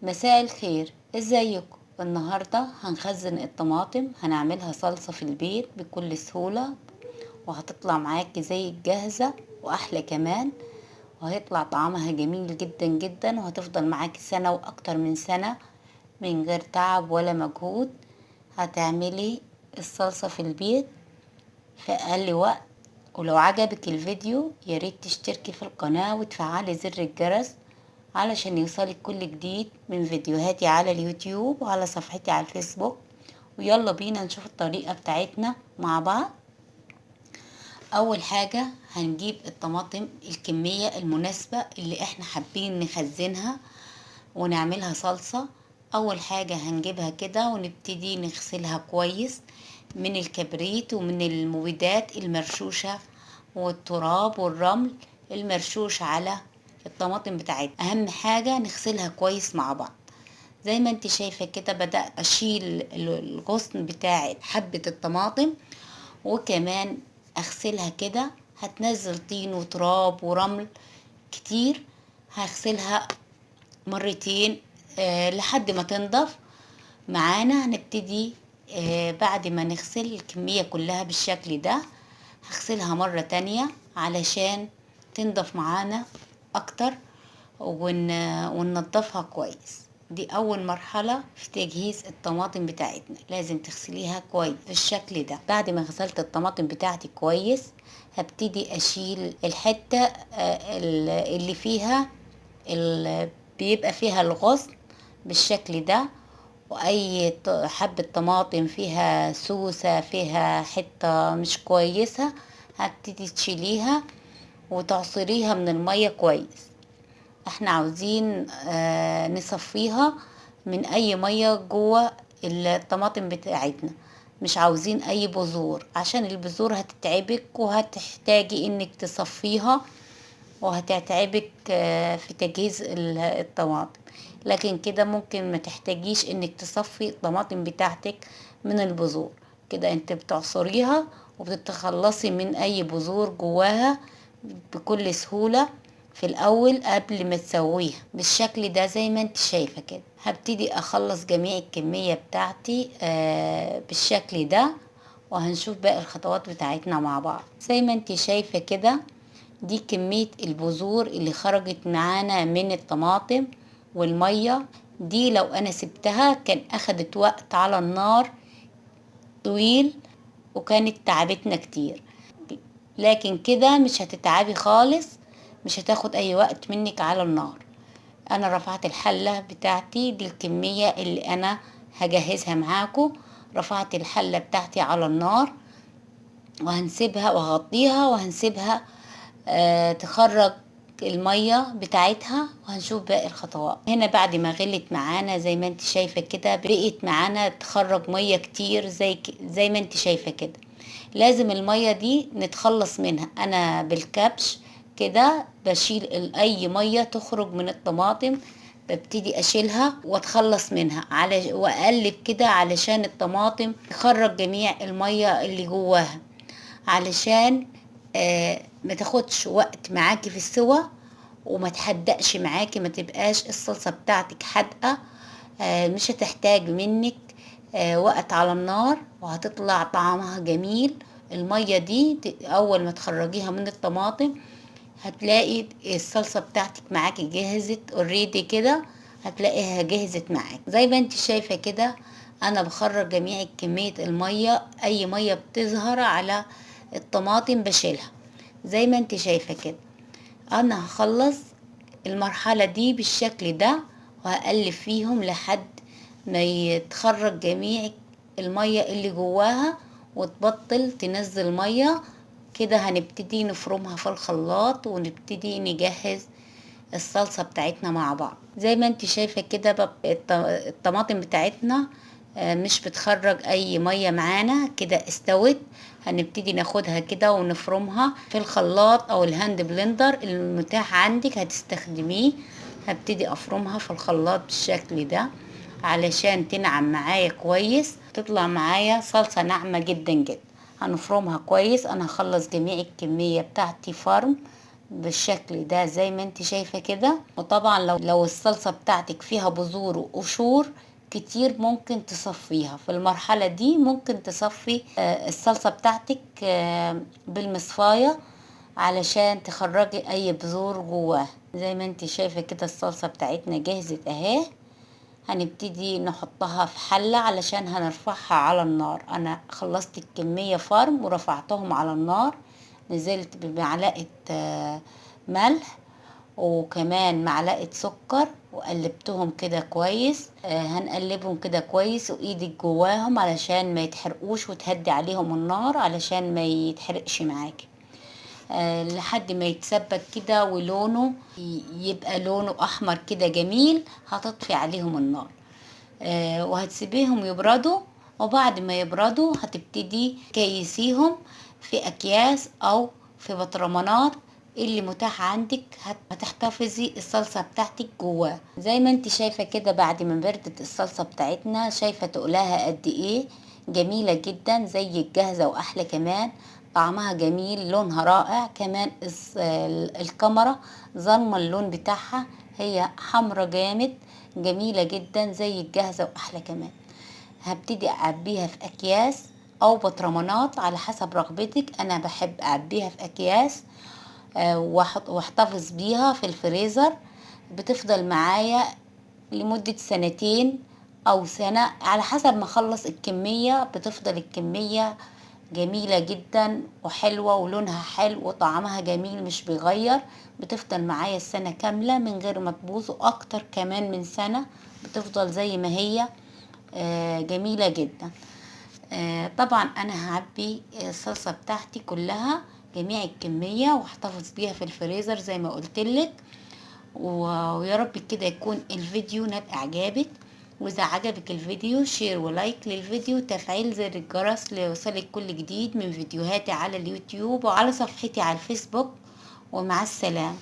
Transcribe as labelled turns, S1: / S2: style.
S1: مساء الخير، ازيكم؟ النهاردة هنخزن الطماطم، هنعملها صلصة في البيت بكل سهولة، وهتطلع معاكي زي الجاهزة واحلى كمان، وهيطلع طعمها جميل جدا جدا، وهتفضل معاكي سنة واكتر من سنة من غير تعب ولا مجهود. هتعملي الصلصة في البيت في اقل وقت. ولو عجبك الفيديو ياريت تشتركي في القناة وتفعلي زر الجرس علشان يوصلك كل جديد من فيديوهاتي على اليوتيوب وعلى صفحتي على الفيسبوك. ويلا بينا نشوف الطريقة بتاعتنا مع بعض. اول حاجة هنجيب الطماطم الكمية المناسبة اللي احنا حابين نخزنها ونعملها صلصة. اول حاجة هنجيبها كده ونبتدي نغسلها كويس من الكبريت ومن المبيدات المرشوشة والتراب والرمل المرشوش على الطماطم بتاعتنا. اهم حاجة نغسلها كويس مع بعض. زي ما انت شايفة كده بدأت اشيل الغصن بتاع حبة الطماطم، وكمان اغسلها كده. هتنزل طين وتراب ورمل كتير، هغسلها مرتين لحد ما تنضف معانا. هنبتدي بعد ما نغسل الكمية كلها بالشكل ده هغسلها مرة تانية علشان تنضف معانا اكتر وننضفها كويس. دي اول مرحلة في تجهيز الطماطم بتاعتنا، لازم تغسليها كويس بالشكل ده. بعد ما غسلت الطماطم بتاعتي كويس هبتدي اشيل الحتة اللي فيها بيبقى فيها الغصن بالشكل ده. واي حبة طماطم فيها سوسة فيها حتة مش كويسة هبتدي تشيليها وتعصريها من المية كويس. احنا عاوزين نصفيها من اي مية جوه الطماطم بتاعتنا، مش عاوزين اي بذور، عشان البذور هتتعبك وهتحتاجي انك تصفيها وهتتعبك في تجهيز الطماطم. لكن كده ممكن ما تحتاجيش انك تصفي الطماطم بتاعتك من البذور. كده انت بتعصريها وبتتخلصي من اي بذور جواها بكل سهولة في الاول قبل ما تسويها بالشكل ده. زي ما انت شايفة كده هبتدي اخلص جميع الكمية بتاعتي بالشكل ده، وهنشوف باقي الخطوات بتاعتنا مع بعض. زي ما انت شايفة كده دي كمية البذور اللي خرجت معانا من الطماطم والمية دي. لو انا سبتها كان اخدت وقت على النار طويل وكانت تعبتنا كتير، لكن كده مش هتتعبي خالص، مش هتاخد اي وقت منك على النار. انا رفعت الحلة بتاعتي دي الكمية اللي انا هجهزها معاكم. رفعت الحلة بتاعتي على النار وهنسيبها وهغطيها وهنسيبها تخرج المية بتاعتها، وهنشوف باقي الخطوات. هنا بعد ما غلت معانا زي ما انت شايفة كده بقيت معانا تخرج مية كتير زي ما انت شايفة كده. لازم المية دي نتخلص منها. انا بالكبش كده بشيل اي مية تخرج من الطماطم، ببتدي اشيلها واتخلص منها واقلب كده علشان الطماطم تخرج جميع المية اللي جواها، علشان ما تاخدش وقت معاكي في السوى وما تحدقش معاكي، ما تبقاش الصلصة بتاعتك حادقة. مش هتحتاج منك وقت على النار وهتطلع طعمها جميل. المية دي اول ما تخرجيها من الطماطم هتلاقي الصلصة بتاعتك معاكي جهزت اوريدي كده، هتلاقيها جهزت معاك زي ما انت شايفة كده. انا بخرج جميع كمية المية، اي مية بتظهر على الطماطم بشيلها زي ما انت شايفة كده. انا هخلص المرحلة دي بالشكل ده وهقلب فيهم لحد ما يتخرج جميع المية اللي جواها وتبطل تنزل مية. كده هنبتدي نفرمها في الخلاط ونبتدي نجهز الصلصة بتاعتنا مع بعض. زي ما انت شايفة كده الطماطم بتاعتنا مش بتخرج اي مية معانا، كده استوت. هنبتدي ناخدها كده ونفرمها في الخلاط او الهاند بلندر المتاح عندك هتستخدميه. هبتدي افرمها في الخلاط بالشكل ده علشان تنعم معايا كويس، تطلع معايا صلصة ناعمة جدا جدا. هنفرمها كويس. انا هخلص جميع الكمية بتاعتي فرم بالشكل ده زي ما انت شايفة كده. وطبعا لو الصلصة بتاعتك فيها بذور وقشور كتير ممكن تصفيها في المرحلة دي. ممكن تصفي الصلصة بتاعتك بالمصفاية علشان تخرجي اي بذور جواها. زي ما انت شايفة كده الصلصة بتاعتنا جهزت اهي. هنبتدي نحطها في حلة علشان هنرفعها على النار. انا خلصت الكمية فرم ورفعتهم على النار. نزلت بمعلقة ملح وكمان معلقة سكر وقلبتهم كده كويس. هنقلبهم كده كويس وايدك جواهم علشان ما يتحرقوش، وتهدي عليهم النار علشان ما يتحرقش معاكي. لحد ما يتسبك كده ولونه يبقى لونه احمر كده جميل. هتطفي عليهم النار وهتسيبيهم يبردوا. وبعد ما يبردوا هتبتدي كيسيهم في اكياس او في بطرمانات اللي متاح عندك. هتحتفظي الصلصة بتاعتك جواه. زي ما انت شايفة كده بعد ما بردت الصلصة بتاعتنا، شايفة تقلها قد ايه جميلة جدا زي الجاهزة واحلى كمان. طعمها جميل، لونها رائع كمان. الكاميرا ظلمة اللون بتاعها، هي حمرة جامد جميلة جدا زي الجاهزة واحلى كمان. هبتدي اعبيها في اكياس او بطرمانات على حسب رغبتك. انا بحب اعبيها في اكياس واحتفظ بيها في الفريزر. بتفضل معايا لمدة سنتين او سنة على حسب ما اخلص الكمية. بتفضل الكمية جميلة جدا وحلوة ولونها حلو وطعمها جميل مش بيغير. بتفضل معايا السنة كاملة من غير ما تبوظ، واكتر كمان من سنة بتفضل زي ما هي. جميلة جدا. طبعا انا هعبي الصلصة بتاعتي كلها جميع الكمية واحتفظ بيها في الفريزر زي ما قلتلك. ويا رب كده يكون الفيديو نال اعجابك. واذا عجبك الفيديو شير ولايك للفيديو، تفعيل زر الجرس ليوصلك كل جديد من فيديوهاتي على اليوتيوب وعلى صفحتي على الفيسبوك. ومع السلامة.